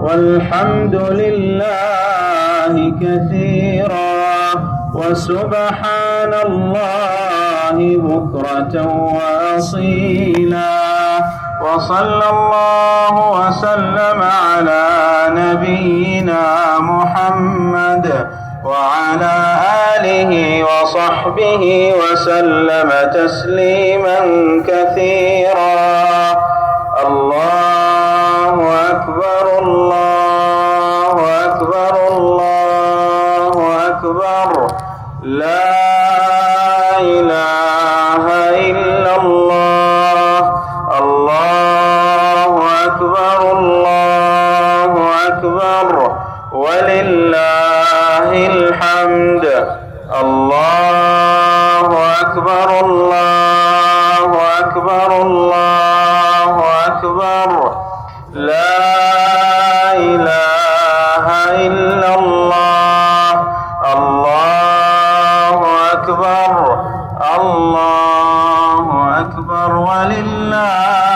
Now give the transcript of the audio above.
والحمد لله كثيرا وسبحان الله بكرة وأصيلا وصلى الله وسلم على نبينا محمد وعلى آله وصحبه وسلم تسليما كثيرا. الله أكبر الله أكبر الله أكبر لا إله إلا الله. الله أكبر الله أكبر ولله الحمد. الله أكبر الله أكبر الله أكبر لا إله إلا الله. الله أكبر الله أكبر ولله